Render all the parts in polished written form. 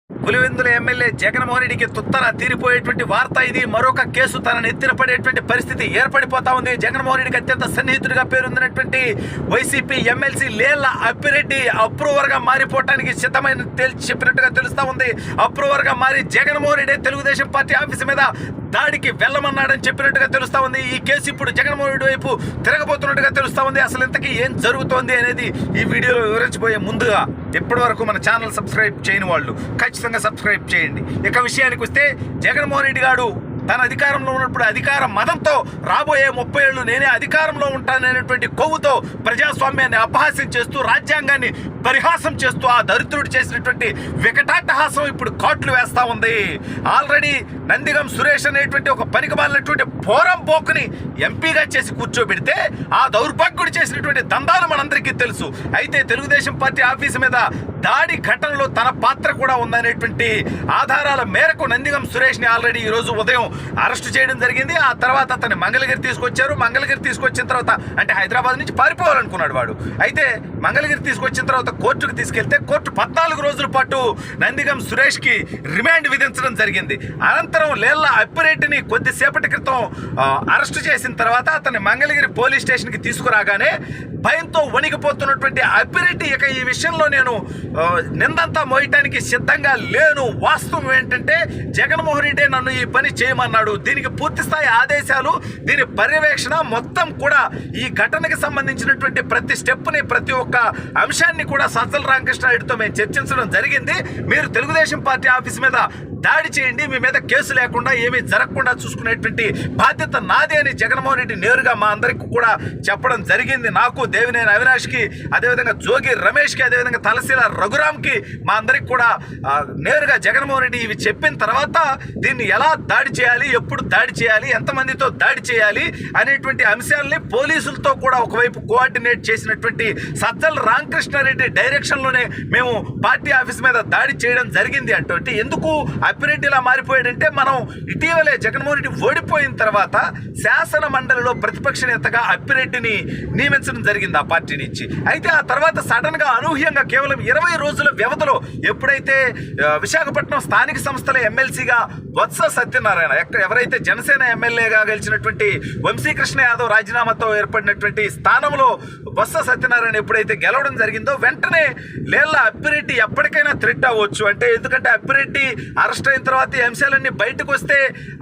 Pulivendula MLA Jaganmohan రెడ్డికి తుత్తర తీరిపోయేటువంటి వార్త ఇది. మరొక కేసు తనను ఎత్తిన పడేటువంటి పరిస్థితి ఏర్పడిపోతా ఉంది. జగన్మోహన్ రెడ్డికి అత్యంత సన్నిహితుడిగా పేరొందినటువంటి YCP MLC Lella Appireddy approver గా మారిపోవడానికి సిద్ధమైన తేల్చి చెప్పినట్టుగా తెలుస్తా ఉంది. అప్రూవర్ గా మారి జగన్మోహన్ రెడ్డి తెలుగుదేశం పార్టీ ఆఫీసు మీద దాడికి వెళ్ళమన్నాడని చెప్పినట్టుగా తెలుస్తా ఉంది. ఈ కేసు ఇప్పుడు జగన్మోహన్ రెడ్డి వైపు తిరగబోతున్నట్టుగా తెలుస్తా ఉంది. అసలు ఇంతకీ ఏం జరుగుతోంది అనేది ఈ వీడియోలో వివరించబోయే ముందుగా ఇప్పటి వరకు మన ఛానల్ సబ్స్క్రైబ్ చేయని వాళ్ళు ఖచ్చితంగా సబ్స్క్రైబ్ చేయండి. ఇక విషయానికి వస్తే జగన్మోహన్ రెడ్డి గారు తన అధికారంలో ఉన్నప్పుడు అధికార మదంతో రాబోయే 30 ఏళ్ళు నేనే అధికారంలో ఉంటాననేటువంటి కొవ్వుతో ప్రజాస్వామ్యాన్ని అపహాస్యం చేస్తూ రాజ్యాంగాన్ని పరిహాసం చేస్తూ ఆ దరిద్రుడు చేసినటువంటి వికటాట్టహాసం ఇప్పుడు కాట్లు వేస్తా ఉంది. ఆల్రెడీ నందిగం సురేష్ అనేటువంటి ఒక పనికిమాలినటువంటి పోరం పోకుని ఎంపీగా చేసి కూర్చోబెడితే ఆ దౌర్భాగ్యుడు చేసినటువంటి దందాలు మనందరికీ తెలుసు. అయితే తెలుగుదేశం పార్టీ ఆఫీసు మీద దాడి ఘటనలో తన పాత్ర కూడా ఉందనేటువంటి ఆధారాల మేరకు నందిగం సురేష్ని ఆల్రెడీ ఈరోజు ఉదయం అరెస్ట్ చేయడం జరిగింది. ఆ తర్వాత అతన్ని మంగళగిరి తీసుకొచ్చారు. మంగళగిరి తీసుకొచ్చిన తర్వాత అంటే హైదరాబాద్ నుంచి పారిపోవాలనుకున్నాడు వాడు. అయితే మంగళగిరి తీసుకొచ్చిన తర్వాత కోర్టుకు తీసుకెళ్తే కోర్టు 14 రోజుల పాటు నందిగం సురేష్కి రిమాండ్ విధించడం జరిగింది. అనంతరం లేళ్ల అప్పిరెడ్డిని కొద్దిసేపటి క్రితం అరెస్ట్ చేసిన తర్వాత అతన్ని మంగళగిరి పోలీస్ స్టేషన్కి తీసుకురాగానే భయంతో వణికిపోతున్నటువంటి అప్పిరెడ్డి ఇక ఈ విషయంలో నేను నిందంతా మోయటానికి సిద్ధంగా లేను. వాస్తవం ఏంటంటే జగన్మోహన్ రెడ్డి నన్ను ఈ పని చేయమన్నాడు. దీనికి పూర్తి స్థాయి ఆదేశాలు, దీని పర్యవేక్షణ మొత్తం కూడా ఈ ఘటనకి సంబంధించినటువంటి ప్రతి స్టెప్ని ప్రతి ఒక్క అంశాన్ని కూడా సజ్జల రామకృష్ణారెడ్డితో మేము చర్చించడం జరిగింది. మీరు తెలుగుదేశం పార్టీ ఆఫీస్ మీద దాడి చేయండి, మీ మీద కేసు లేకుండా ఏమీ జరగకుండా చూసుకునేటువంటి బాధ్యత నాది అని జగన్మోహన్ రెడ్డి నేరుగా మా అందరికీ కూడా చెప్పడం జరిగింది. నాకు, దేవినేని అవినాష్కి, అదేవిధంగా జోగి రమేష్కి, అదేవిధంగా తలశీల రఘురామ్కి మా అందరికి కూడా నేరుగా జగన్మోహన్ రెడ్డి ఇవి చెప్పిన తర్వాత దీన్ని ఎలా దాడి చేయాలి, ఎప్పుడు దాడి చేయాలి, ఎంతమందితో దాడి చేయాలి అనేటువంటి అంశాలని పోలీసులతో కూడా ఒకవైపు కోఆర్డినేట్ చేసినటువంటి సజ్జల రామకృష్ణారెడ్డి డైరెక్షన్లోనే మేము పార్టీ ఆఫీస్ మీద దాడి చేయడం జరిగింది. అంటే ఎందుకు అప్పిరెడ్డిలా మారిపోయాడంటే మనం ఇటీవలే జగన్మోహన్ రెడ్డి ఓడిపోయిన తర్వాత శాసన మండలిలో ప్రతిపక్ష నేతగా అప్పిరెడ్డిని నియమించడం జరిగింది ఆ పార్టీ నుంచి. అయితే ఆ తర్వాత సడన్ గా అనూహ్యంగా కేవలం 20 రోజుల వ్యవధిలో ఎప్పుడైతే విశాఖపట్నం స్థానిక సంస్థల ఎమ్మెల్సీగా బొత్స సత్యనారాయణ ఎవరైతే జనసేన ఎమ్మెల్యేగా గెలిచినటువంటి వంశీకృష్ణ యాదవ్ రాజీనామాతో ఏర్పడినటువంటి స్థానంలో బొత్స సత్యనారాయణ ఎప్పుడైతే గెలవడం జరిగిందో వెంటనే లేళ్ల అప్పిరెడ్డి ఎప్పటికైనా థ్రెట్ అవ్వచ్చు. అంటే ఎందుకంటే అప్పిరెడ్డి అరెస్ట్ అయిన తర్వాత ఈ అంశాలన్నీ బయటకు వస్తే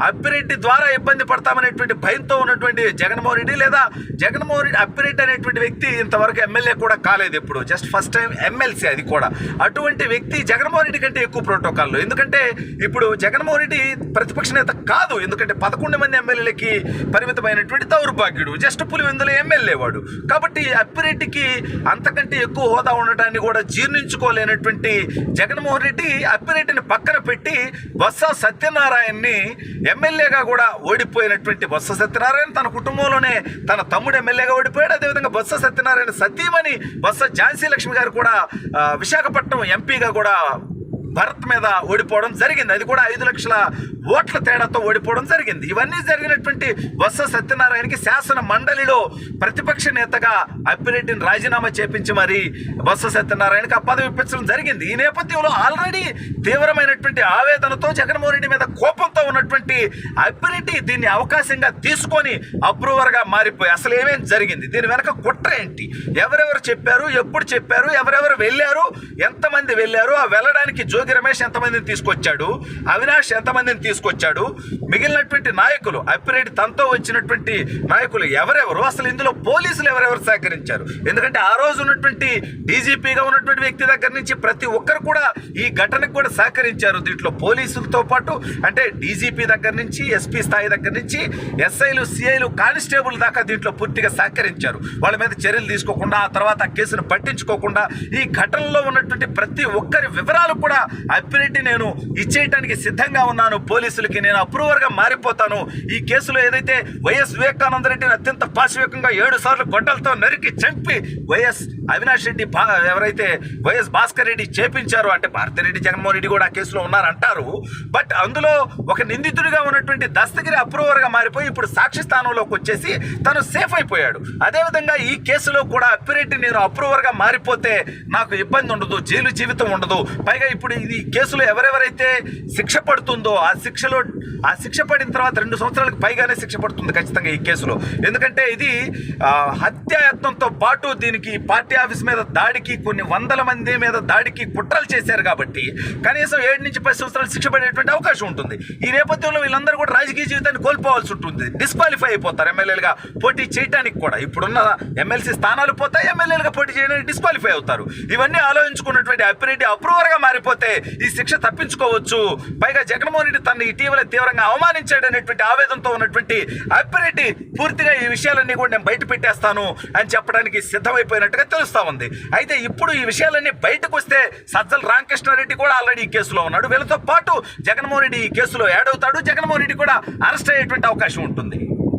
అప్పిరెడ్డి ద్వారా ఇబ్బంది పడతామనేటువంటి భయంతో ఉన్నటువంటి జగన్మోహన్ రెడ్డి, లేదా జగన్మోహన్ రెడ్డి అప్పిరెడ్డి అనేటువంటి వ్యక్తి ఇంతవరకు ఎమ్మెల్యే కూడా కాలేదు, ఎప్పుడు జస్ట్ ఫస్ట్ టైం ఎమ్మెల్సీ, అది కూడా అటువంటి వ్యక్తి జగన్మోహన్ రెడ్డి కంటే ఎక్కువ ప్రోటోకాల్లో. ఎందుకంటే ఇప్పుడు జగన్మోహన్ రెడ్డి ప్రతిపక్ష నేత కాదు, ఎందుకంటే 11 మంది ఎమ్మెల్యేలకి పరిమితమైనటువంటి దౌర్భాగ్యుడు, జస్ట్ పులివెందుల ఎమ్మెల్యే వాడు. కాబట్టి అప్పిరెడ్డికి అంతకంటే ఎక్కువ హోదా ఉండటాన్ని కూడా జీర్ణించుకోలేనటువంటి జగన్మోహన్ రెడ్డి అప్పిరెడ్డిని పక్కన పెట్టి బొత్స సత్యనారాయణని ఎమ్మెల్యేగా కూడా ఓడిపోయినటువంటి బొత్స సత్యనారాయణ తన కుటుంబంలోనే తన తమ్ముడు ఎమ్మెల్యేగా ఓడిపోయాడు. అదేవిధంగా బొత్స సత్యనారాయణ సతీమణి బొత్స ఝాన్సీ లక్ష్మి గారు కూడా విశాఖపట్నం ఎంపీగా కూడా భరత్ మీద ఓడిపోవడం జరిగింది. అది కూడా 5 లక్షల ఓట్ల తేడాతో ఓడిపోవడం జరిగింది. ఇవన్నీ జరిగినటువంటి బొత్స సత్యనారాయణకి శాసన మండలిలో ప్రతిపక్ష నేతగా అప్పిరెడ్డిని రాజీనామా చేపించి మరి బొత్స సత్యనారాయణకి ఆ పదవి ఇప్పించడం జరిగింది. ఈ నేపథ్యంలో ఆల్రెడీ తీవ్రమైనటువంటి ఆవేదనతో జగన్మోహన్ రెడ్డి మీద కోపంతో ఉన్నటువంటి అప్పిరెడ్డి దీన్ని అవకాశంగా తీసుకొని అప్రూవర్గా మారిపోయి అసలు ఏమేం జరిగింది, దీని వెనక కుట్ర ఏంటి, ఎవరెవరు చెప్పారు, ఎప్పుడు చెప్పారు, ఎవరెవరు వెళ్ళారు, ఎంతమంది వెళ్ళారు, ఆ వెళ్ళడానికి జోగి రమేష్ ఎంతమందిని తీసుకొచ్చాడు, అవినాష్ ఎంతమందిని తీసుకొచ్చాడు, మిగిలినటువంటి నాయకులు అప్పిరెడ్డి తనతో వచ్చినటువంటి నాయకులు ఎవరెవరు, అసలు ఇందులో పోలీసులు ఎవరెవరు సహకరించారు. ఎందుకంటే ఆ రోజు ఉన్నటువంటి డీజీపీగా ఉన్నటువంటి వ్యక్తి దగ్గర నుంచి ప్రతి ఒక్కరు కూడా ఈ ఘటనకు కూడా సహకరించారు. దీంట్లో పోలీసులతో పాటు అంటే డీజీపీ దగ్గర నుంచి ఎస్పీ స్థాయి దగ్గర నుంచి ఎస్ఐలు, సిఐలు, కానిస్టేబుల్ దాకా దీంట్లో పూర్తిగా సహకరించారు. వాళ్ళ మీద చర్యలు తీసుకోకుండా ఆ తర్వాత ఆ కేసును పట్టించుకోకుండా ఈ ఘటనలో ఉన్నటువంటి ప్రతి ఒక్కరి వివరాలు కూడా అప్పిరెడ్డి నేను ఇచ్చేయటానికి సిద్ధంగా ఉన్నాను, పోలీసులకి నేను అప్రూవర్గా మారిపోతాను. ఈ కేసులో ఏదైతే వైఎస్ వివేకానంద రెడ్డిని అత్యంత పాశవికంగా 7 సార్లు గొడ్డలతో నరికి చంపి వైఎస్ అవినాష్ రెడ్డి ఎవరైతే వైఎస్ భాస్కర్ రెడ్డి చేపించారో, అంటే భారతిరెడ్డి జగన్మోహన్ రెడ్డి కూడా ఆ కేసులో ఉన్నారంటారు. బట్ అందులో ఒక నిందితుడిగా ఉన్నటువంటి దస్తగిరి అప్రూవర్గా మారిపోయి ఇప్పుడు సాక్షి స్థానంలోకి వచ్చేసి తను సేఫ్ అయిపోయాడు. అదేవిధంగా ఈ కేసులో కూడా అప్పిరెడ్డి నేను అప్రూవర్గా మారిపోతే నాకు ఇబ్బంది ఉండదు, జైలు జీవితం ఉండదు. పైగా ఇప్పుడు ఈ కేసులో ఎవరెవరైతే శిక్ష పడుతుందో ఆ శిక్ష పడిన తర్వాత 2 సంవత్సరాలకు పైగానే శిక్ష పడుతుంది ఖచ్చితంగా ఈ కేసులో. ఎందుకంటే ఇది హత్యాయత్నంతో పాటు దీనికి పార్టీ ఆఫీస్ మీద దాడికి, కొన్ని వందల మంది మీద దాడికి కుట్రలు చేశారు కాబట్టి కనీసం 7 నుంచి 10 సంవత్సరాలు శిక్ష పడేటువంటి అవకాశం ఉంటుంది. ఈ నేపథ్యంలో వీళ్ళందరూ కూడా రాజకీయ జీవితాన్ని కోల్పోవాల్సి ఉంటుంది, డిస్క్వాలిఫై అయిపోతారు. ఎమ్మెల్యేలుగా పోటీ చేయడానికి కూడా ఇప్పుడున్న ఎమ్మెల్సీ స్థానాలు పోతాయి, ఎమ్మెల్యేలుగా పోటీ చేయడానికి డిస్క్వాలిఫై అవుతారు. ఇవన్నీ ఆలోచించుకున్నటువంటి అప్పిరెడ్డి అప్రూవర్గా మారిపోతే ఈ శిక్ష తప్పించుకోవచ్చు. పైగా జగన్మోహన్ రెడ్డి తనని ఇటీవల తీవ్రంగా అవమానించాడు అనేటువంటి ఆవేదనతో ఉన్నటువంటి అప్పిరెడ్డి పూర్తిగా ఈ విషయాలన్నీ కూడా నేను బయట పెట్టేస్తాను అని చెప్పడానికి సిద్ధమైపోయినట్టుగా తెలుస్తా ఉంది. అయితే ఇప్పుడు ఈ విషయాలన్నీ బయటకు వస్తే సజ్జల రామకృష్ణారెడ్డి కూడా ఆల్రెడీ ఈ కేసులో ఉన్నాడు. వీళ్ళతో పాటు జగన్మోహన్ రెడ్డి ఈ కేసులో యాడ్ అవుతాడు. జగన్మోహన్ రెడ్డి కూడా అరెస్ట్ అయ్యేటువంటి అవకాశం ఉంటుంది.